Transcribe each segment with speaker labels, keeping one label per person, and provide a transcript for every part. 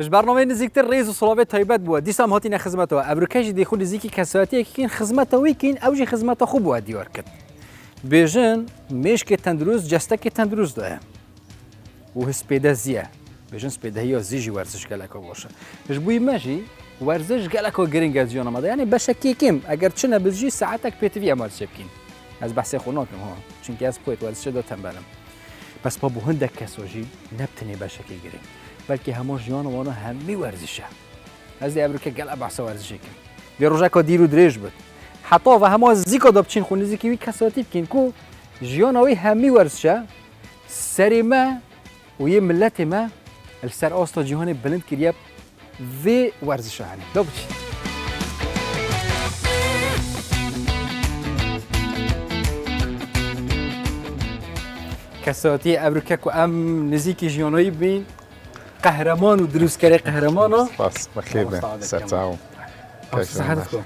Speaker 1: باش برنامه نزیکتر ریز و صلابه تایبەت بووە دیسام هاتینە خزمەتەوە ئەبروکەشی دەیخۆ نزیکی کەساتەیەکین خزمەتەوەیکین ئەوژی خزمەتە خوب بووە دیوار کرد بێژن مێشکێ تەندروست جەستەکێ تەندروست دایە و هسپێدە زیە بێژن سپێدەهی زیژی وەرزش گەلەکەوە باشە پێش بووی مەژی وەرزش گەلەکەوە گرنگە جیۆنەمەدا یعنی بەشەکێکیم ئەگەر چنە بزژی ساعتێک پێتوی ئەمەرچێ بکەین ئەس بەسێ خۆ ناکەم ها چونکە ئەس پۆیت وەرزشەدە تەمبەلم بەس بۆ هەندێک کەسۆژی نەبتنێ بەشەکەی گرنگ بەلکی هەموو ژیانەوەنە هەمووی وەرزشە ئەس دێ ئەبروکە گەلە بەحسە وەرزشێکم دێ ڕۆژێکەوە دیر و درێژ بێت حتا و هەموو زیکۆ دەبچین خو نزیکیوی کەساتی بکەین کو ژیانەوەی هەمووی وەرزشە سەری مە و یە ملەتی مە السەر ئاستا جیهانی بلند کردیە vê werzişa henê da biçî kesatiyê ebrûke ku em nizîkî jiyanoyî bîn qehreman û dirûstkerê qehreman
Speaker 2: Spas bexêr be ser çaw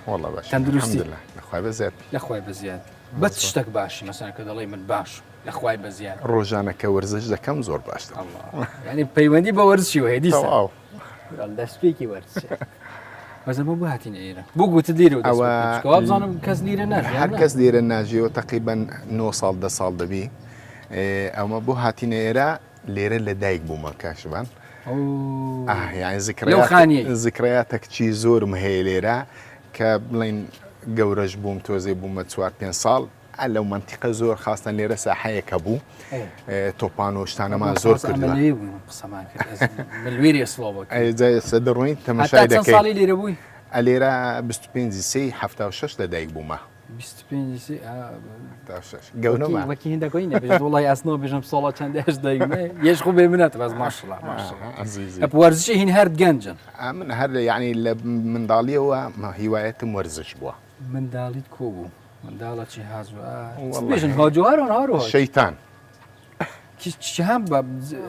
Speaker 2: والله باش
Speaker 1: تندروستي
Speaker 2: لخوای بزیاد
Speaker 1: لخوای بزیاد بە تشتێک باشی مەسەن کە دەڵێ من باش لەخوای بەزیاد
Speaker 2: ڕۆژانەکە وەرزش دەکەم زۆر باشتر
Speaker 1: ینی پەیوەندی بە وەرزشی وهەیە دیسان
Speaker 2: تەواو
Speaker 1: دەستپێکی وەرزشە بەزەمە بۆ هاتینە ئێرە بۆ گوتە دیرە و بزانم کەس لیرە ناژی
Speaker 2: هەر کەس لیرە ناژیەوە تەقریبەن 9 ساڵ 10 ساڵ دەبی ئەمە بۆ هاتینە ئێرە لێرە لە دایک بوومە کاشبان یعنی ذکرياتێکی زۆرم هەیە لێرە کە بڵین گەورەش بووم تۆزێ بوومە 4-5 ساڵ لەو منتیقە زۆر خاستن لێرە ساحەیەکە بوو تۆپان و شتانەمان زۆر کردوە دەڕۆین تەماشای دەکەین لێرە 25/3/76 لە دایک بوومە
Speaker 1: وەکی هندەکەی وڵی ئەسنۆ بژم ساڵە چەندێش دەیگمێ یەش خۆ بێ منەت بەس ماشڵە وەرزشی هین هەر گەنجن
Speaker 2: من هەر یعنی لە منداڵیەوە هیوایەتم وەرزش بووە
Speaker 1: منداڵیت کۆ بوو منداڵەی هازوژن هاجوهاران هاڕۆ
Speaker 2: شەیتان
Speaker 1: هم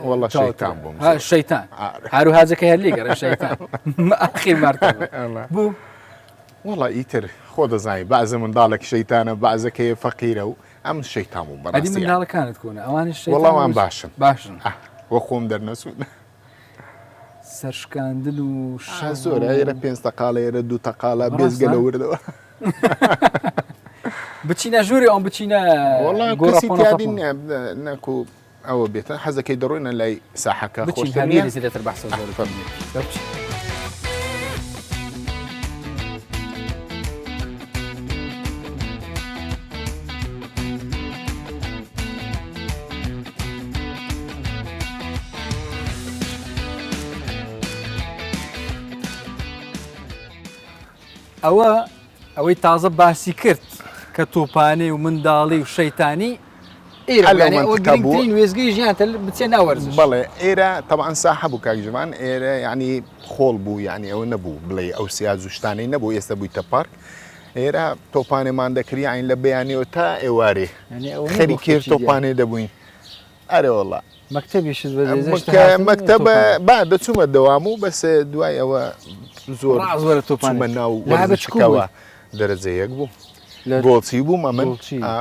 Speaker 2: والله شەیتان بووم
Speaker 1: شەیتان هەرو هازەکە هەر لێگەرە شەیتان ئاخیر مەرتەبە بوو
Speaker 2: والله ئیتر خۆ دەزانی بەعزە منداڵێک شەیتانە بەعزەکەی فەقیرە و ئەم شەیتان بووم
Speaker 1: بەڕاستی منداڵەکانت کۆنە ئەوانش
Speaker 2: وەڵاوان باشن وە خۆم دەرنەسوون
Speaker 1: سەرشکاندن و
Speaker 2: زۆرە ئێرە 5 تەقاڵە ئێرە 2 تەقاڵە بێزگە لە وردەوە
Speaker 1: بچینە ژووری ئەم بچینە
Speaker 2: گۆڕی نەکو ئەوە بێتە حەزەکەی دەڕۆینە لای ساحەکە
Speaker 1: خۆشتر بەحسە زۆر ئەوەی تازە باسی کرد کە تۆپانەی و منداڵی و شەیتانی ئێرەگرنگترین وێزگەی ژیان بچێ ناوەرزش
Speaker 2: بەڵێ ئێرە تەبعەن ساحە بوو کاک جوان ئێرە یعنی خۆڵ بوو یعنی ئەوە نەبوو بڵێ ئەو سیاز و شتانەی نەبوو ئێستا بوویتە پارک ئێرە تۆپانێمان دەکری عین لە بەیانیەوە تا ئێوارێ خەری کرد تۆپانێ دەبووین ئەرێ وەڵا
Speaker 1: مەکتەبیشت
Speaker 2: مەکتەبە با دەچوومە دەوام و بەس دوای ئەوە زۆر تۆپانمە ناو وەرزشەکەوە دەرەجە یەک بوو گۆڵچی بوومە من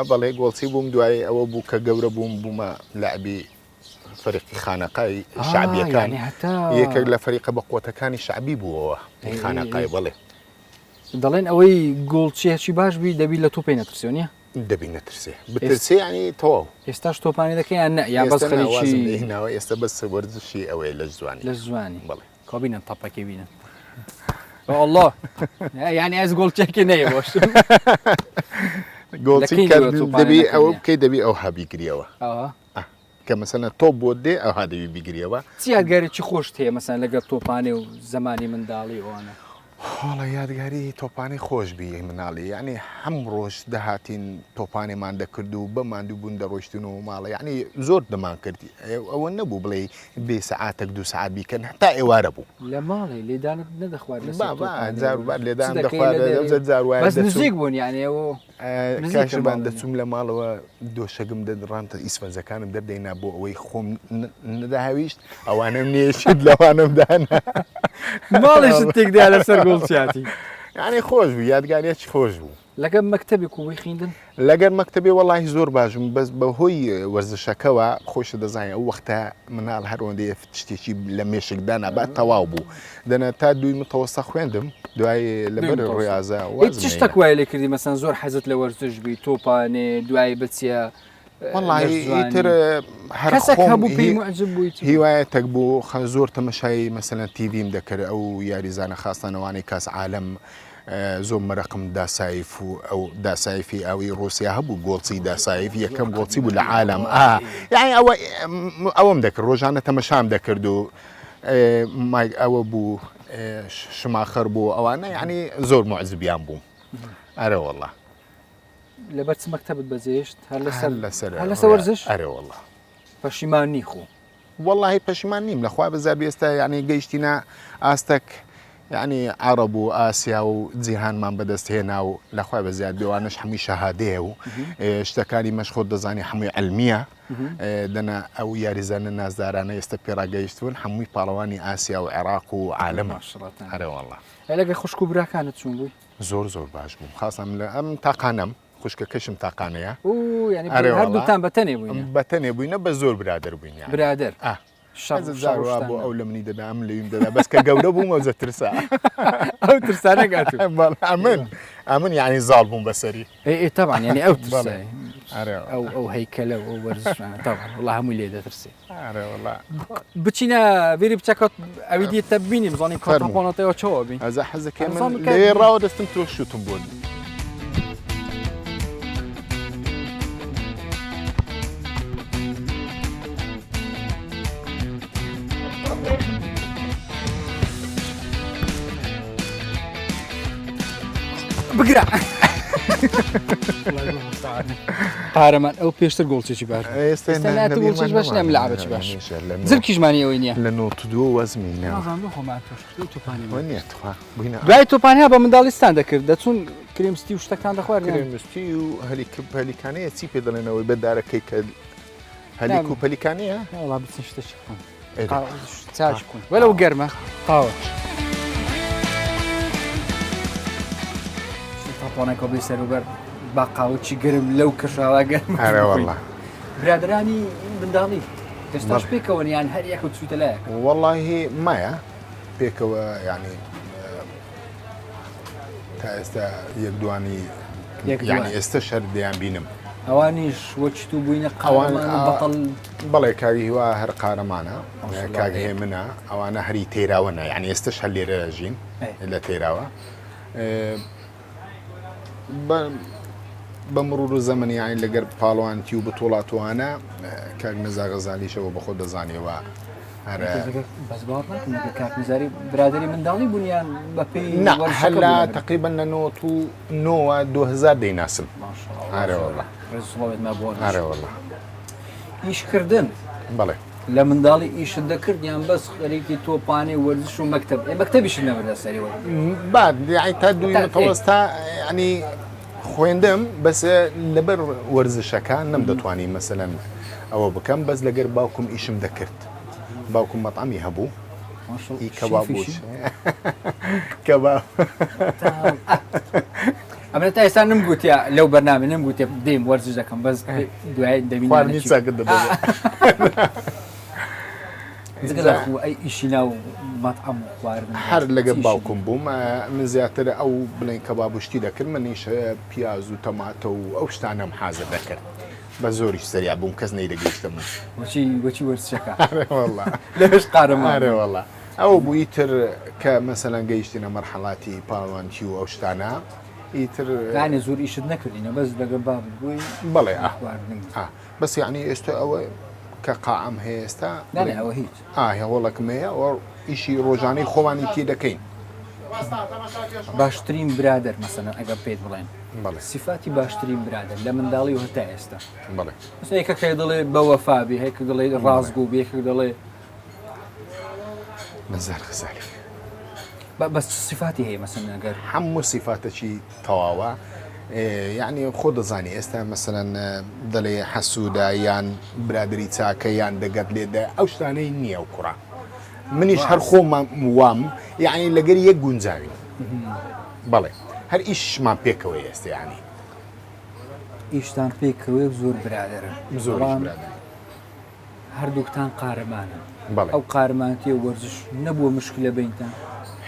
Speaker 2: بەڵێ گۆڵچی بووم دوای ئەوە بوو کە گەورە بووم بوومە لاعبی فەریقی خانەقای شعبیەکان یەکێک لە فەریقە بە قوتەکانی شعبی بووەوە خانەقای بڵێ
Speaker 1: دەڵێن ئەوەی گۆڵچیەکی باش بی دەبی لە تۆپی نەترسیۆ نیە
Speaker 2: دەبی نەترسێ بترسێ ینی تەواو
Speaker 1: ئێستاش تۆپانی دەکەیان نە یا بەس خەریکی
Speaker 2: هیناوە ئێستا بەس وەرزشی ئەوەیە لە زوانی
Speaker 1: لە زوانی بڵێ کابینن تەپەکەی بینن والله يعني از گۆڵچێکی نەیە بۆش
Speaker 2: گۆڵچی دەبی ئەوە بکەی دەبی ئەو هەبیگریەوە کە مەسەلەن تۆ بۆ دێ ئەو هادەوی بیگریەوە
Speaker 1: چی یادگاریی خۆشت هەیە مەسەن لەگەڵ تۆپانێ و زمانی منداڵی ئەوانە
Speaker 2: وڵە یادگاری تۆپانی خۆش بی مناڵی یعنی هەم ڕۆژ دەهاتین تۆپانێمان دەکرد و بەماندوو بوون دەڕۆشتن و ماڵە یعنی زۆر دەمان کردی ئەوە نەبوو بڵێ بێ سەعاتێک 2 سەعات بیکەن هەتا ئێوارە بوو
Speaker 1: لە ماڵی لێدانت نەدەخوارد
Speaker 2: جاروبار لێدان دەخوارد
Speaker 1: بەس نزیک بوون یعنی ئەوە
Speaker 2: کاشبان دەچوم لە ماڵەوە دۆشەگم دەڕانتە ئیسفەنجەکانم دەردەینا بۆ ئەوەی خۆم نەداهاویشت ئەوانم نێشت لەوانم دانا
Speaker 1: ماڵیشت تێکدا لەسەر گۆڵچیاتی
Speaker 2: یعنی خۆش بوو یادگاریەکی خۆش بوو
Speaker 1: لەگەڵ مەکتەبێک و خوێندن
Speaker 2: لەگەر مەکتەبێ وەڵی زۆر باشم بەس بەهۆی وەرزشەکەەوە خۆشە دەزانین ئەو وەختە مناڵ هەروەندەیە شتێکی لە مێشکدا نەبات تەواو بوو دەنە تا دوی متەوەستا خوێندم دوای لەبەر ڕاضە
Speaker 1: چ شتێک وای لێ کردی مەسەن زۆر حەزت لە وەرزش بی تۆپانێ دوای بچە
Speaker 2: وەڵیتر
Speaker 1: هەرسەک هەبوو پێی معجب بوویت
Speaker 2: هیوایەتێک بوو زۆر تەمەشای مەسەلەن تیڤیم دەکرد ئەو یاریزانە خاستانەوانی کاس عالم زۆر مەرەقم داسایف و ئەو داسایفی ئەوی ڕوسیا هەبوو گۆڵچی داسایف یەکەم گۆڵچی بوو لە عالم یعنی ئەوەم دەکرد ڕۆژانە تەمەشام دەکرد و ئەوە بوو شماخەر بوو ئەوانە یعنی زۆر معجبیان بووم ئەرە وەڵڵا
Speaker 1: لەبەر چ مەکتەبت بەجێشت
Speaker 2: هەر
Speaker 1: لەسەر وەرزش
Speaker 2: ئەرە وەڵڵا
Speaker 1: پەشیمانی خۆ
Speaker 2: وەڵڵاهی پەشیمان نیم لەخوا بەزار بێستا یعنی گەیشتینە ئاستەک یعنی عرب و ئاسیا و جیهانمان بەدەست هێنا و لەخوای بە زیاد بێوانش هەمووی شەهادەیە و شتەکانی مەشخۆت دەزانی هەمووی علمیە دەنا ئەو یاریزانە نازدارانە ئێستا پێڕاگەیشتون هەمووی پاڵەوانی ئاسیا و عێراق و عالەمە هەرە وەڵڵا
Speaker 1: لەگە خوشک و براکانت چوون بووی
Speaker 2: زۆر باش بووم خاصم لە ئەم تاقانەم خوشکەکەشم تاقانەیە
Speaker 1: هەردووتان بەتەنێ بووین
Speaker 2: بەتەنێ بووینە بە زۆر برادر بووین
Speaker 1: برادر
Speaker 2: زاروا بۆ ئەو لە منی دەدا ئەم لەویم دەدا بەس کە گەورە بووم ئەو زەترسا
Speaker 1: ئەو ترسانە گاتو
Speaker 2: ئەمن یعنی زاڵ بووم بەسەری
Speaker 1: طبعا یعنی ئەو ئەو هەیکەلە ئەو وەرزشانە طبعا وڵا هەمووی لێ دەترسێ بچینە وێری بچەکەوت ئەوی دیتە ببینیم زانین کۆتاپۆنەتەوە چۆوە بین
Speaker 2: ئەزە حەزەکەی من لێ ڕاوە دەستم تۆ شوتم بۆ
Speaker 1: بگرە قارەمان ئەو پێشتر گۆڵچێکی باش ئێستا گۆڵچێک باش نام لەعابەتی باش زرکیژمانی ئەوەی نییە
Speaker 2: لە 92 وەزمینە
Speaker 1: دوای تۆپانیا بە منداڵستان دەکرد دەچون کرێمستی و شتەکان دەخوارد
Speaker 2: کرێمستی و هەلیکەپەلیکانەیە چی پێ دەڵێنەوەی بەدارەکەی کە هەلیک و پەلیکانەیە
Speaker 1: وڵا بچن شتێکی چاش کون وەلەو گەرمە قاوە تاپۆنێکە بێ سەروبەر با قاوەچی گەرم لەو کەشاوا گەرم برادرانی منداڵی ئێستاش پێکەوەن یان هەر یەک و چوویتە لایەک
Speaker 2: وەڵڵاهی مایە پێکەوە یعنی تا ئێستا یەک دوانی یعنی ئێستا شەر دەیان بینم
Speaker 1: ئەوانیش وەچیت و بووینە قاوەمان بەتەڵ
Speaker 2: بەڵێ کاگی هیوا هەر قارەمانە کاگهێ منە ئەوانە هەری تێراوەنە یعنی ئێستش هەر لێرە ژین لە تێراوە بە مرور و زەمەنی یانی لەگەر پاڵوانتی و بتوڵاتوانە کاک نەزا غەزالیشەوە بەخۆ دەزانیەوە
Speaker 1: بەس باوەڕ ناکەم کاک نەزاری برادری منداڵی بوونیان بەپێی
Speaker 2: هەلا تقریبا لە 2000 دەیناسم
Speaker 1: ئیشکردن
Speaker 2: بەڵێ
Speaker 1: لە منداڵی ئیشت دەکرد یان بەس خەریکی تۆپانێ وەرزش و مەکتەب مەکتەبیش نەبەردە سەریەوە
Speaker 2: بعد تا دوی متەوەستا ینی خوێندم بەس لەبەر وەرزشەکان نەمدەتوانی مەسەلەن ئەوە بکەم بەس لەگەر باوکم ئیشم دەکرد باوکم مەطعەمی هەبوو کەباب کەباب
Speaker 1: ئەمە تا ئێستا نمگوتیا لەو بەرنامە نمگوتێ دێم وەرزش دەکەم بەس دوای دەبینی ئەی ئیشی ناو مەطعەم خواردن
Speaker 2: هەر لەگەڵ باوکم بووم من زیاتر ئەو بڵێن کەبابشتی دەکرد منیش پیاز و تەماتە و ئەو شتانەم حازر دەکرد بە زۆریش سەریا بووم کەس نەیدەگەیشتم
Speaker 1: وەچی وەرزشەکە
Speaker 2: لەش قارەمانێ وەڵڵا ئەوە بووی تر کە مەسەلەن گەیشتینە مەرحەڵاتی پاڵوانتی و ئەو شتانە ئیتر
Speaker 1: یانێ زۆر ئیشت نەکردینە بەس لەگەڵ باب بووی
Speaker 2: بەڵێ بەس یعنی ئێستا ئەوە کە قاعم هەیە ئێستا
Speaker 1: ئەوە هیچ
Speaker 2: هەوڵەکم هەیە ئەوە ئیشی ڕۆژانەی خۆوانی تێ دەکەین
Speaker 1: باشترین برادر مەسەلەن ئەگەر پێت بڵێن سیفاتی باشترین برادر لە منداڵی و هەتا ئێستا یەکەکە دەڵێ بە وەفابی هەیەکە دەڵێ ڕازگو بێکە دەڵێ
Speaker 2: نەزار غەزالی
Speaker 1: بەس سیفاتی هەیە مەسەلەن ئەگەر
Speaker 2: هەموو سیفاتێکی تەواوە یعنی خۆ دەزانی ئێستا مەسەلەن دەڵێ حەسوودا یان برادری چاکە یان دەگەت لێدا ئەو شتانەی نییە و کوڕە منیش هەر خۆم وام یعنی لەگەر یەک گونجاوی بەڵێ هەر ئیشمان پێکەوە ئێستا ینی
Speaker 1: ئیشتان پێکەوەی زۆر برادرن
Speaker 2: زۆر
Speaker 1: هەردووکتان قارەمانە
Speaker 2: بەڵێ
Speaker 1: ئەو قارەمانەتی و وەرزش نەبووە مشکلە بینتان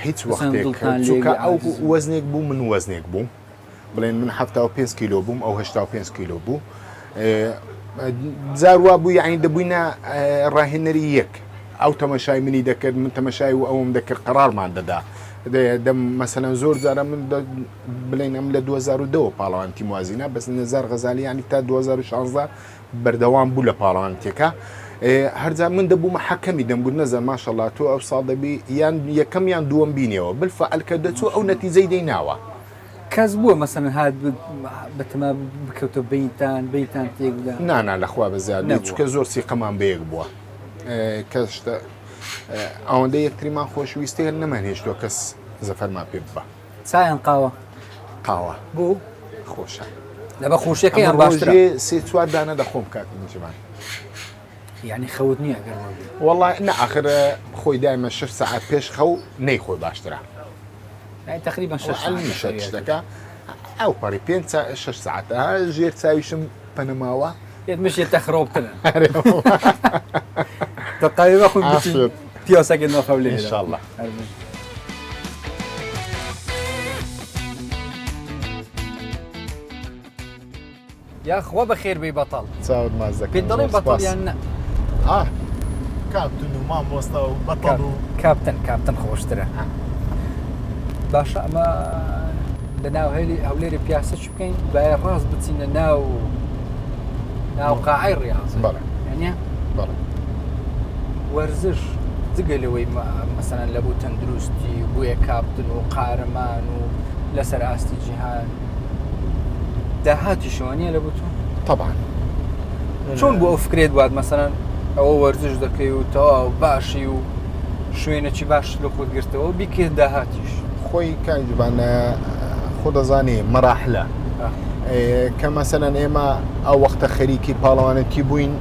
Speaker 2: هیچ وەختێک چونکە ئەو وەزنێک بوو من وەزنێک بووم بڵێن من 75 کیلۆ بووم ئەو 85 کیلۆ بوو جاروا بوو یعنی دەبووینە ڕاهێنەری یەک ئەو تەمەشای منی دەکرد من تەمەشای و ئەوم دەکرد قەرارمان دەدا دەم مەسەلەن زۆر جارە من بڵێن ئەم لە 2002 پاڵەوانتی موازینە بەس نەزار غەزالی ینی تا 2016 بەردەوام بوو لە پاڵەوانتێکە هەرجار من دەبوومە حەکەمی دەمگوت نەزار ماشەڵڵا تۆ ئەو ساڵ دەبی یان یەکەم یان دووەم بینیەوە بالفعل کە دەچوو ئەو نەتیجەی دەیناوە
Speaker 1: کەس بووە مەسەن هات بەتەما بکەوتە بینتان تێکدا
Speaker 2: نانا لەخوا بەزیاد چکە زۆر سیقەمان بەیەک بووە کەشتە ئەوەندە یەکتریمان خۆشویستی هەر نەمانهێشتووە کەس زەفەرمان پێ ببە
Speaker 1: چایان
Speaker 2: قاوە
Speaker 1: بوو
Speaker 2: خۆشە
Speaker 1: لە بە خۆشیەکە یان باشترە
Speaker 2: سێ چوار دانە دەخۆم کاتنجمان
Speaker 1: یعنی خەوت نییە گەر
Speaker 2: وەڵای نەئاخر خۆی دایمە 6 ساعت پێش خەو نەیخۆی باشترە
Speaker 1: تقریبا 6
Speaker 2: شتەکە ئەو پەڕی 6 ساعت ژێر چاویشم پەنەماوە
Speaker 1: مشێتە خڕۆبترن تقریبا خۆی پیاسەکە نەخەو لێ
Speaker 2: ئینشاءالله
Speaker 1: یا خوا بەخێر بێ بەتەڵ
Speaker 2: چاوت ماز دەکەم
Speaker 1: پێت دەڵێن بەتەڵ یان نە
Speaker 2: کاپتن و مامۆستا و بەتەڵ و
Speaker 1: کاپتن خۆشترە باشە ئەمە لە ناو هەولێری پیاسە چ بکەین باە ڕاست بچینە ناو قاعی ڕاست ینە وەرزش جگە لەوەی مەسەلەن لە بوو تەندروستی بوویە کاپتن و قارەمان و لەسەر ئاستی جیهان داهاتی شوانیە لە بوو
Speaker 2: طبعا
Speaker 1: چۆن بۆ ئەو فکرێت وات مەسەلەن ئەوە وەرزش دەکەی و تەواو باشی و شوێنەی باش لە خۆت گرتەوە بیکرد داهاتیش
Speaker 2: خۆی کاجبانە خۆ دەزانێ مەراحلە کە مەسەلەن ئێمە ئەو وەختە خەریکی پاڵەوانەتی بووین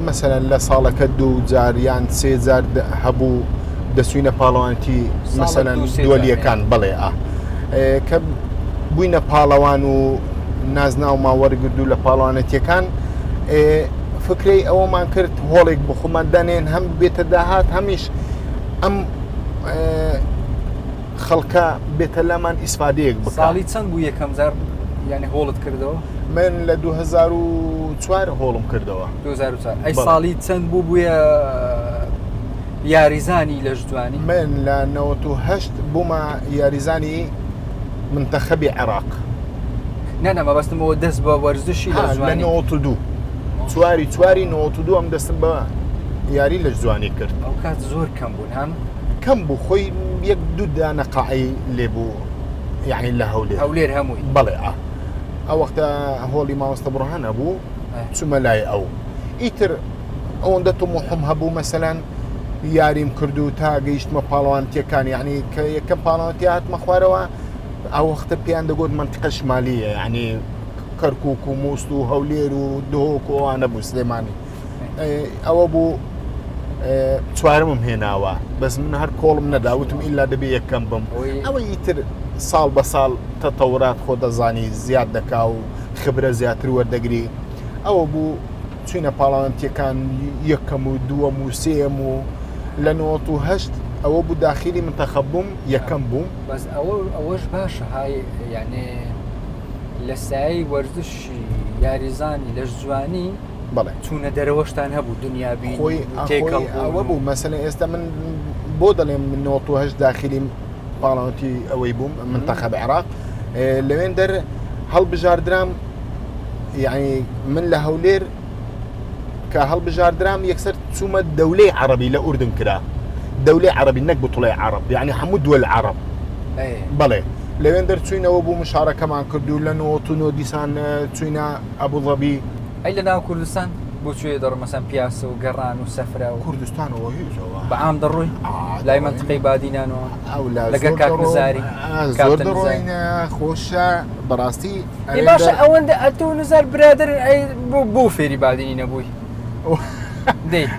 Speaker 2: مەسەلەن لە ساڵەکە 2 جار یان 3 جار هەبوو دەسوینە پاڵەوانتی مەسەلەن دووەلیەکان بڵێ کە بووینە پاڵەوان و نازناومان وەرگردوو لە پاڵەوانەتیەکان فکرەی ئەوەمان کرد هۆڵێک بخۆمان دەنێن هەم بێتە داهات هەمیش ئەم خەڵکە بێتە لەمان ئیسفادەیەک بکە
Speaker 1: ساڵی چەند بوو یەکەم جار یعنی هۆڵت کردەوە
Speaker 2: من لە 2004 هۆڵم کردەوە
Speaker 1: 2004 ئەی ساڵی چەند بووە یاریزانی لە جوانی
Speaker 2: من لە 98 بوومە یاریزانی منتەخەبی عێراق
Speaker 1: نەنەمە بەستمەوە دەست بە وەرزشی لە جوانی
Speaker 2: 92 چواری 92 ئەم دەستم بە یاری لە جوانی کرد
Speaker 1: ئەو کات زۆر کەم بوون هەم
Speaker 2: کەم بوو خۆی یەک دوو دانە قاعی لێبوو یعنی لە
Speaker 1: هەولێر هەمووی
Speaker 2: بەڵێ ئەو وەختە هۆڵی مامۆستا بڕهانە بوو چوومە لای ئەو ئیتر ئەوەندە تۆمۆحم هەبوو مەسەلەن یاریم کرد و تا گەیشتمە پاڵەوانتیەکان یعنی کە یەکەم پاڵەوانتی هاتمە خوارەوە ئەو وەختە پێیان دەگوت منتیقە شمالیە یعنی کەرکووک و مووست و هەولێر و دهۆک و ئەوانە بوو سلێمانی ئەوە بوو چوارمم هێناوە بەس من هەر کۆڵم نەداوتم ئیلا دەبێ یەکەم بم ئەوە ئیتر ساڵ بە ساڵ تەتەورات خۆ دەزانی زیاد دەکا و خبرە زیاتر وەردەگری ئەوە بوو چوینە پاڵەوانتیەکان یەکەم و دووەم و سێم و لە 98 ئەوە بوو داخلی منتەخەب بووم یەکەم بووم
Speaker 1: بەس ئەوەش باشە های یعنی لە سایی وەرزشی یاریزانی لە جوانی
Speaker 2: بەڵێ
Speaker 1: چوونە دەرەوەشتان هەبوو دنیابی
Speaker 2: ئەوە بوو مەسەلەن ئێستا من بۆ دەڵێم من 98 داخلی پاڵەوانتی ئەوەی بووم منتەخەب عێراق لەوێن دەر هەڵبژاردرام یعنی من لە هەولێر کە هەڵبژاردرام یەکسەر چوومە دەولەی عەرەبی لە ئوردن کرا دەولەی عەرەبی نەک بوتڵەی عەرەب یعنی هەموو دووەل عەرەب بەڵێ لەوێن دەر چوینەوە بوو مشارەکەمان کردو لە 99 دیسان چوینە ئەبوظەبی
Speaker 1: ئەی لە ناو کوردستان بۆ کوێ دەڕۆ مەسەن پیاسە و گەڕان و سەفرە و
Speaker 2: کوردستانەوە هیچەوە
Speaker 1: بەعام دەڕۆی لای منتقەی بادینانەوە لەگەڵ کاک نزاری
Speaker 2: زۆر دەڕۆینە خۆشە بەڕاستی
Speaker 1: باشە ئەوەندە ئەتۆ نزار برادر بۆ فێری بادینی نەبووی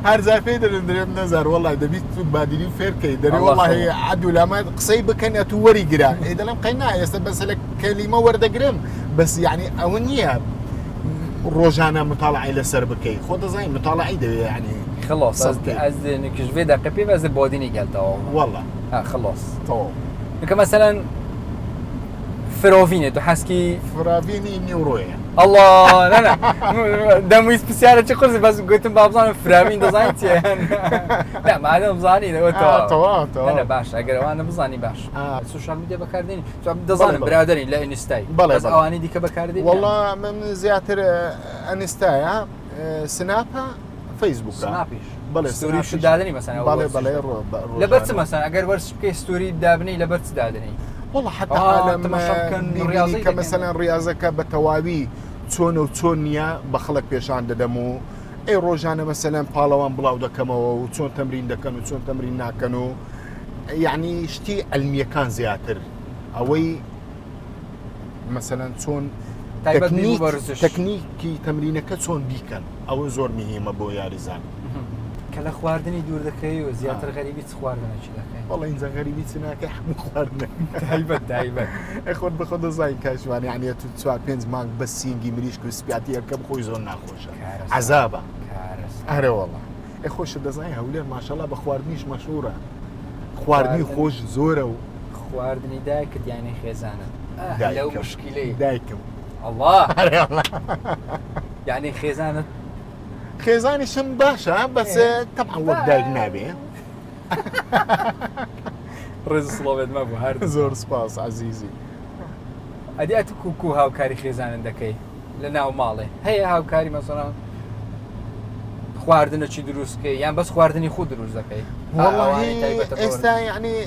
Speaker 2: هەرزار پێی دەرێم نەزار وڵای دەبیت بادیری فێرکەی دەرێ وڵی عدو لامە قسەی بکەن تو وەری گرا دەڵم قەینا ئێستا بەس لە کەلیمە وەردەگرم بەس یعنی ئەوە نییە ڕۆژانە مطالعی لەسەر بکەی خۆ دەزانین مطالعی دەوێت یعنی
Speaker 1: خلاص از نكشف دقيقة بي بس البوديني قالته
Speaker 2: والله
Speaker 1: خلاص
Speaker 2: تو
Speaker 1: مثلا فرافيني تحسكي
Speaker 2: فرافيني نيورويا
Speaker 1: الله لا دموي سبيسيال تشخص بس قلت بابزان فرافين دزاينتي لا ما انا بزاني تو انا باش اگر انا بزاني باش السوشيال ميديا بكارديني دزان برادري لا انستاي بس اواني ديك بكارديني
Speaker 2: والله من زياتر انستاي سنابها فيسبوك
Speaker 1: سنابيش
Speaker 2: بله
Speaker 1: ستوري شو دادني مثلا
Speaker 2: بله
Speaker 1: لبرت مثلا اگر ورش بكي ستوري دابني لبرت دادني
Speaker 2: والله حتى عالم رياضي كمثلا رياضك بتوابي تون وتونيا بخلك بيشان ددمو اي روجانا مثلا بالوان بلاو دكمو وتون تمرين دكنو وتون تمرين ناكنو يعني شتي علمية كان زياتر اوي مثلا تون تكنيكي تمرينك تون بيكن او زور مهمه بو ياريزان
Speaker 1: كلا خواردني دور دكاي وزياتر غريبي تخواردنا شي دكاي
Speaker 2: والله انزا غريبي تناكي حمو خواردنا
Speaker 1: دايما
Speaker 2: اخوت بخد زاي كاشوان يعني تسوى بينز مانك بس سينجي مريشك وسبياتي يركب خوي زون ناخوشا عذابه اره والله اخوش دزاي هولير ما شاء الله بخواردنيش مشهوره خواردني خوش زوره
Speaker 1: خواردني دايكت يعني خزانه لو مشكله
Speaker 2: دايكم
Speaker 1: الله يعني خزاني
Speaker 2: شم باشا بس طبعا وداق نابي
Speaker 1: رز صلوبت ما بو هارد
Speaker 2: زور سباس عزيزي
Speaker 1: ادي اتكوكو هاو كاري خزان دكاي لناو مالي هي هاو كاري مثلا خواردنه چی دروست که يعني بس خواردني خود دروست دكاي
Speaker 2: والله استا يعني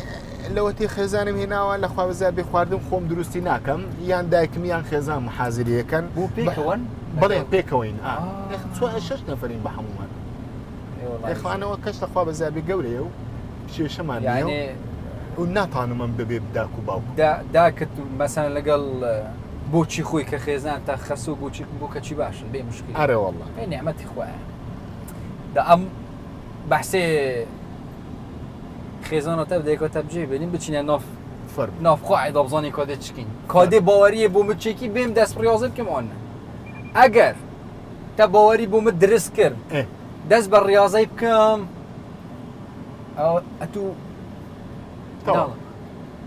Speaker 2: لو تي خزانم هنا ولا خوا زابي خواردم خوم دروستی ناکم یان دایکم یان خزان محاضریه کن
Speaker 1: بو پیکوان
Speaker 2: بله پیکوین تو شش نفرین بحمومان اخوانه وكشت خوا بزابي قوري شي شمان
Speaker 1: يعني
Speaker 2: وناتانو من ببي بداكو باو
Speaker 1: داك مثلا لقال بوچی خوی که خزان تا خسو بوچی بوكا چی باش بي مشكله
Speaker 2: اره والله
Speaker 1: اي نعمتي خواه دا ام بحثي خزانه تبدا يكو تبجي بنين بچينه ناف قاعد ابزاني كاده چكين كاده باوري بوم چيكي بهم دست رياضه بكم اون اگر تا باوري بوم درس كر دست بالرياضه بكم او اتو
Speaker 2: طبعا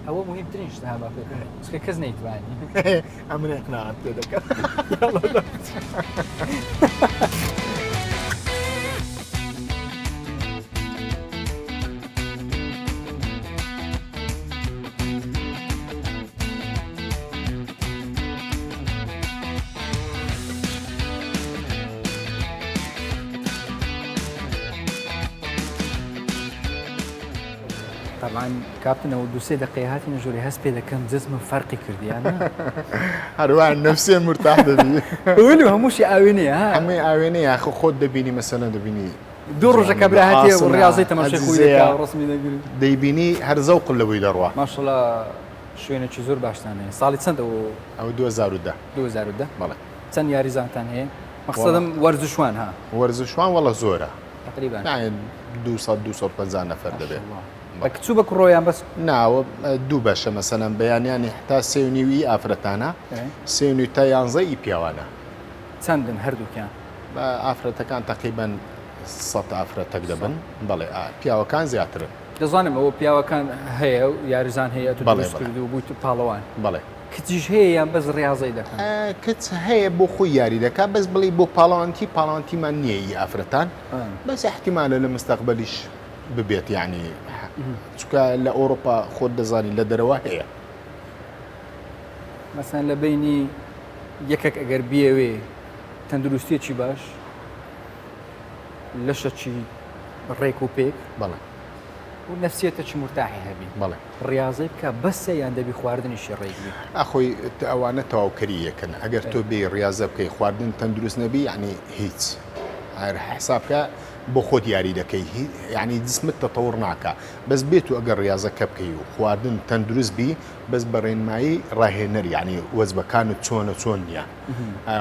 Speaker 1: هو مهم ترينش هذا فكره بس كزنيت يعني
Speaker 2: امن اقناعت تذكر يلا
Speaker 1: طبعا كابتن ودو سي دقيقات نجوري هاس بيدا كم جسم فرقي كردي انا
Speaker 2: هروان نفسيا مرتاح دبي
Speaker 1: قولوا هموش يعاوني ها
Speaker 2: همي يعاوني يا اخو خد دبيني مثلا دبيني
Speaker 1: دور رجع كبرهاتي والرياضي تمشي خويا رسمي دغري
Speaker 2: ديبيني هر ذوق اللي بيدروا
Speaker 1: ما شاء الله شوينه چيزور باشتانه صالي سنت
Speaker 2: او 2010
Speaker 1: بله سن ياريزان هي مقصدم ورزشوان ها
Speaker 2: ورزشوان والله زوره
Speaker 1: تقريبا
Speaker 2: يعني 250 نفر دبي
Speaker 1: مكتوبك رويان بس
Speaker 2: ناو دو باشا مثلا بيان يعني حتى سيونيوي افرتانا سيوني تايانزي بيوانا
Speaker 1: سندن هردو كان
Speaker 2: افرتا كان تقريبا 100 افرتا تقريبا بلى بيوا كان زياتر
Speaker 1: دزانم هو بيوا كان هي يارزان هي تدرس كردو بوت بالوان
Speaker 2: بلى
Speaker 1: كتيش هي بس رياضي دكان
Speaker 2: كت هي بو خوياري دكا بس بلي بو بالانتي ما نيي افرتان بس احتمال للمستقبليش ببيت يعني چونکە لە ئەوروپا خۆت دەزانی لە دەرەوە هەیە
Speaker 1: مەسەن لە بینی یەکێک ئەگەر بیەوێ تەندروستیەکی باش لەشەکی ڕێک و پێک
Speaker 2: بەڵێ
Speaker 1: و نەفسیەتەکی مرتاحی هەبی
Speaker 2: بەڵێ
Speaker 1: ڕاضی بکە بەسە یان دەبی خواردنیشی ڕێگی
Speaker 2: ئەخۆی ئەوانە تەواوکەریەکەن ئەگەر تۆ بێ ڕاضە بکەی خواردن تەندروست نەبی یعنی هیچ حسابکە بۆ خۆت یاری دەکەی یعنی جسمت تەتەوڕ ناکە بەس بێت و ئەگەر ڕاضەکە بکەی و خواردن تەندروست بی بەس بە ڕێنمایی ڕاهێنەر یعنی وەزبەکانت چۆنە چۆن نییە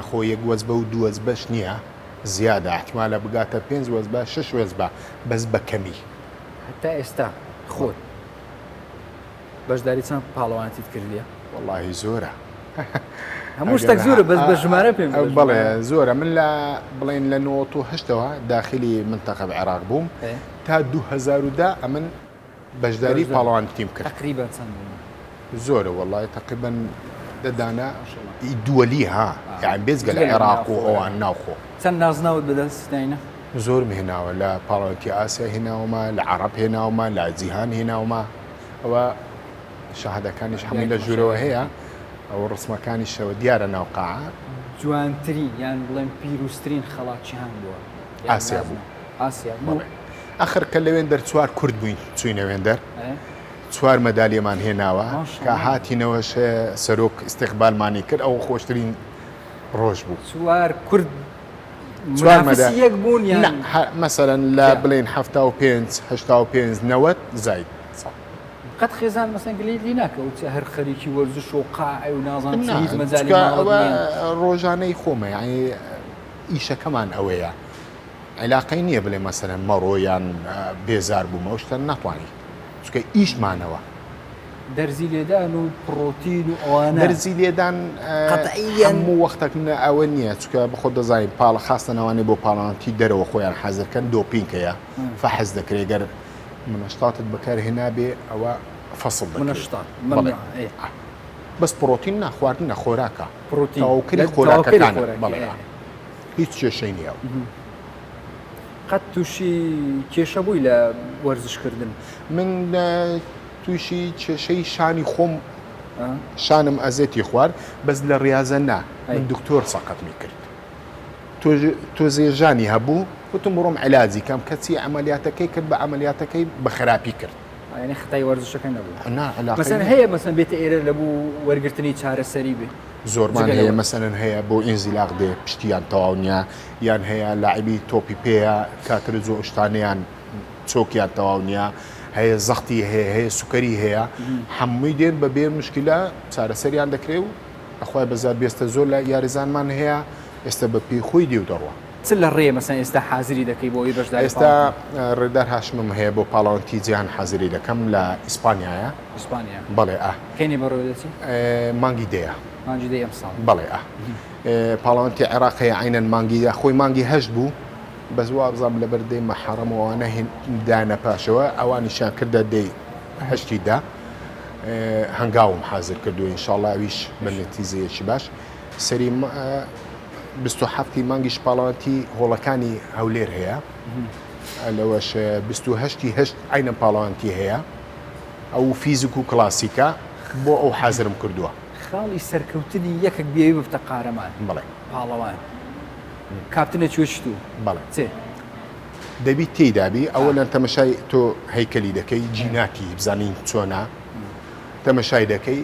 Speaker 2: خۆ یەک وەزبە و دوو وەزبەش نییە زیادە احتمالە بگاتە 5 وەزبە 6 وەزبە بەس بە کەمی
Speaker 1: هەتا ئێستا خۆت بەشداری چەند پاڵەوانیت کردیە
Speaker 2: واللهی زۆرە
Speaker 1: هەموو شتێک زۆرە بەس بە ژمارە پێم
Speaker 2: بڵێ زۆرە من لە بڵێن لە 98ەوە داخلی منتەخەب عێراق بووم تا 2010 ئەمن بەشداری پاڵەوانیتیم کرد
Speaker 1: تقریبا چەند بووم
Speaker 2: زۆرە والله تقریبا دەدانە دووەلی ها یان بێزگە لە عێراق و ئەوان ناوخۆ
Speaker 1: چەند نازناوت بەدەستداینە
Speaker 2: زۆر هێناوە لە پاڵەوانیتی ئاسیا هێناومە لە عەرەب هێناومە لە جیهان هێناومە ئەوە شاهدەکانیش هەمووی لە ژوورەوە هەیە ئەو ڕسمەکانیشەوە دیارە ناوقاع
Speaker 1: جوانترین یان بڵێن پیرۆستترین خەڵاتی هەم بووە
Speaker 2: ئاسیا بوو
Speaker 1: ئاسیا بوو
Speaker 2: ئەخر کە لەوێندەر چوار کورد بووین چوینەوێندەر چوار مەدالیەمان هێناوە کە هاتینەوەش سەرۆک استیقبالمانی کرد ئەو خۆشترین ڕۆژ بوو
Speaker 1: چوار کورد یەک بوون یان
Speaker 2: مەسەرەن لە بڵێن 75 90 زاید
Speaker 1: قەت خێزان مەسەن گلەی ناکەوت هەر خەریکی وەرزش و قاعی و نازان
Speaker 2: ڕۆژانەی خۆمە یعنی ئیشەکەمان ئەوەیە علاقەی نییە بڵێ مەسەرەن مەڕۆیان بێزار بوومە شتە ناتوانانی چکە ئیشمانەوە
Speaker 1: دەرزی لێدان و پرۆتین و ئەوانە
Speaker 2: دەرزی لێدان هەموو وەختێک ئەوە نییە چکە بخۆ دەزانین پاڵە خاستەنەوانی بۆ پاڵانتی دەرەوە خۆیان حەزەکەن دۆپینکەیە فەحەز دەکرێگەر منەشتاتت بەکارهێنا بێ ئەوە فەسڵ
Speaker 1: منەشتات
Speaker 2: بەس پرۆتین ناخواردنە خۆراکە
Speaker 1: پرۆتینکەری
Speaker 2: خۆراکەکان بەڵێ هیچ کێشەی نییە
Speaker 1: قەت تووشی کێشە بووی لە وەرزشکردن
Speaker 2: من تووشی کێشەی شانی خۆم شانم ئەزێتی خوارد بەس لە ڕاضە نا من دکتۆر سەقەتمی کرد تۆ زێژانی هەبوو وتم بڕۆم علاجی کەم کەچی ئەمەلیاتەکەی کرد بە ئەمەلیاتەکەی بە خراپی کرد
Speaker 1: یعنی خەتای وەرزشەکە نەبوو مەسەن هەیە مەسەن بێتە ئێرە لە بوو وەرگرتنی چارەسەری بێ
Speaker 2: زۆرمان هەیە مەسەن هەیە بۆ ئینزیلاق دێ پشتیان تەواو نییە یان هەیە لاعبی تۆپی پێەیە کاتر زۆ شتانیان چۆکیان تەواو نییە هەیە زەختی هەیە سوکەری هەیە هەمووی دێن بە بێ مشکلە چارەسەریان دەکرێت و ئەخوای بەزار بێستە زۆر لە یاریزانمان هەیە ئێستا بە پێی خۆی دی و دەڕوە
Speaker 1: چ لە ڕێ مەسەن ئێستا حازری دەکەی بۆی بەشداری
Speaker 2: ئێستا ڕێدار هاشمم هەیە بۆ پاڵاوانتی جیهان حازری دەکەم لە ئیسپانیایە
Speaker 1: ئیسپانیا
Speaker 2: بەڵێ
Speaker 1: کەینی بەڕۆی دەچی
Speaker 2: مانگی دەیە
Speaker 1: مانگی دەی ئەم ساڵ
Speaker 2: بەڵێ پاڵاوانتی عێراقەیە عینەن مانگی خۆی مانگی هەشت بوو بەس وا بزانام لە بەردەی مەحەڕەمەوانە دانە پاشەوە ئەوانیشیان کردە دەی هەشتیدا هەنگاوم حازر کردو ئینشاءڵڵا ئەویش بە نەتیجەیەکی باش سەری 27 مانگیش پاڵاوانتی هۆڵەکانی هەولێر هەیە لەوەش 28 عینە پاڵاوانتی هەیە ئەو فیزیک و کلاسیکە بۆ ئەو حازرم کردووە
Speaker 1: خاڵی سەرکەوتنی یەکێک بێوی بفتە قارەمان
Speaker 2: بڵێ
Speaker 1: پاڵەوان کاپتنە کوێشت و
Speaker 2: بەڵێ
Speaker 1: چێ
Speaker 2: دەبی تێدابی ئەوە لەن تەمەشای تۆ هەیکەلی دەکەی جیناتی بزانین چۆنا تەمەشای دەکەی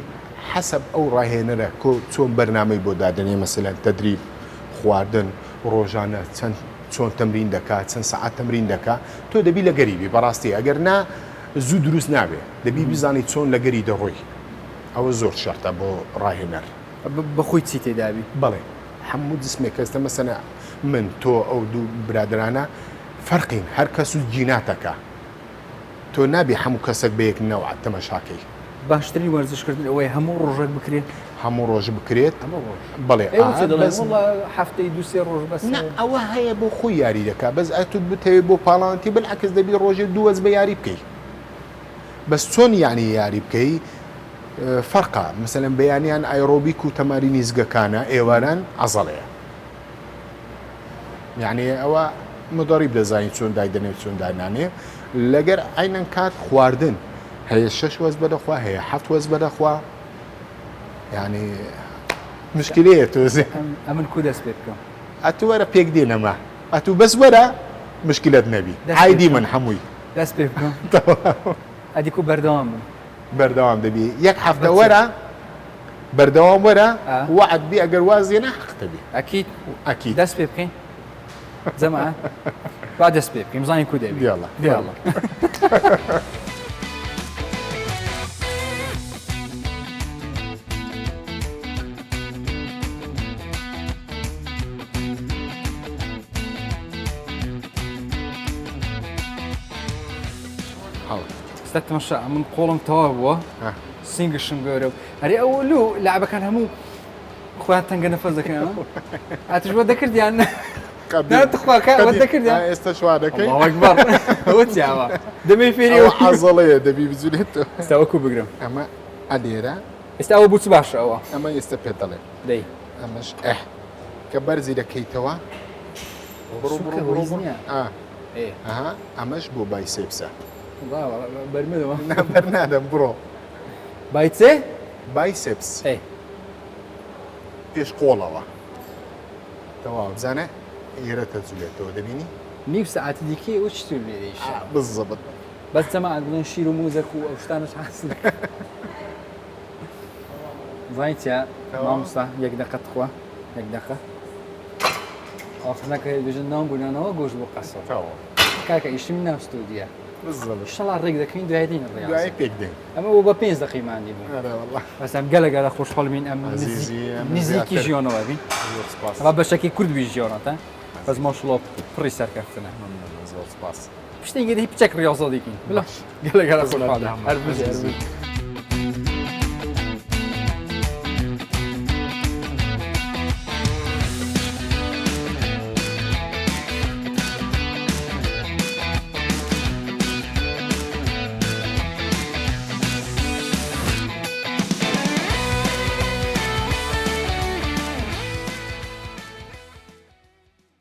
Speaker 2: حەسەب ئەو ڕاهێنەرە چۆن بەرنامەی بۆ دادنێ مەسەلەن تەدریب خواردن ڕۆژانە چۆن تەمرین دەکات چەند سەعات تەمرین دەکات تۆ دەبی لە گەریبی بەڕاستی ئەگەر نا زوو دروست نابێ دەبی بزانی چۆن لە گەری دەڕۆی ئەوە زۆر شەرتە بۆ ڕاهێنەر
Speaker 1: بەخۆی چی تێدابی
Speaker 2: بەڵێ هەموو جسمێک کەستە مەسەنە من تۆ ئەو دوو برادرانە فەرقین هەر کەس و جیناتەکە تۆ نابێ هەموو کەسێک بەیەک نەوە تەمەشاکەی
Speaker 1: باشترین وەرزشکردن ئەوەی هەموو ڕۆژێک بکرێت
Speaker 2: هەموو ڕۆژ بکرێت بڵێ
Speaker 1: هەفتەی دوسێ ڕۆژ بەس
Speaker 2: ئەوە هەیە بۆ خۆی یاری دەکات بەس ئەتو بتەوێت بۆ پاڵاوانتی بالعکس دەبی ڕۆژێ دووەز بە یاری بکەی بەس چۆن یانی یاری بکەی فەرقا مەسەلەن بەیانیان ئایرۆبیک و تەمارینی زگەکانە ئێواران عەزەڵەیە یعنی ئەوە مدەریب دەزانین چۆن دایدەنێت چۆن دانانێ لەگەر عینەن کات خواردن هەیە 6 وەز بەدەخوا هەیە 7 وەز بەدەخوا یعنی مشکلەیە تۆزێ
Speaker 1: ئەمن کو دەست پێ بکەم
Speaker 2: ئەتو وەرە پێک دێنەما ئەتو بەس وەرە مشکلت نەبی عیدی من هەمووی
Speaker 1: دەست پێ بکەم ئەدیکو بەردەوام بم
Speaker 2: بەردەوام دەبی یەک هەفتە وەرە بەردەوام وەرە وعد بی ئەگەر وازیە نەحقتە بی
Speaker 1: ئەکید دەست پێ بکەین جەماعە با دەست پێ بکەین زانین کو دەبی دیاڵە
Speaker 2: هەڵ
Speaker 1: استمشى من قولم توا سینگشم گەورە هەری ئەولو لعبەکان هەموو خۆیان تەنگە نەفەس دەکەن ئاتش وە دەکردیان وە دەکردیان
Speaker 2: ئێستا شوا دەکەی
Speaker 1: ئەکبەر ئەوە چیاوە دەمەی فێری
Speaker 2: حەزەڵەیە دەبی بجولێتەوە
Speaker 1: ئێستا وەکو بگرم
Speaker 2: ئەمە ئەلێرە
Speaker 1: ئێستا ئەوە بوو چ باشە ئەوە
Speaker 2: ئەمە ئێستا پێ دەڵێ
Speaker 1: دەی
Speaker 2: ئەمەش کە بەرزی دەکەیتەوە ئەمەش بۆ بایسێپسە
Speaker 1: بەرمەوە
Speaker 2: بەرنادەم بڕۆ
Speaker 1: بایچێ
Speaker 2: بایسێپس پێش قۆڵەوە تەواو بزانە ئێرە تەجولێتەوە دەبینی
Speaker 1: نیو ساعتی دیکە ئەو چتر لێش
Speaker 2: بالضبط
Speaker 1: بەس جەماعەت بڵێن شیر و موزەک و ئەو شتانش حاصل زانیتیا مامۆستا یەک دەقەت خوا یەک دەقە ئاخرەکە بێژن ناو بوونانەوە گۆشت بۆ قەسەوە کاکە ئیشتمی ناو ستودیە شڵا ڕێک دەکەین دوای دێنە
Speaker 2: دوای پێک دێن
Speaker 1: ئەمە بۆ بە 5 دقیقمانی بوو بەسم گەلە خۆشحاڵبین ئەم نزیکی ژیانەوە بین بەشێکی کوردوی ژیانەتە بەس ماشڵۆ پڕی سەرکەفتنە
Speaker 2: زۆر سپاس
Speaker 1: پشتێکی هیچ بچەک ڕاضە دیکەین گەلە خۆشحاڵە هەر بژێ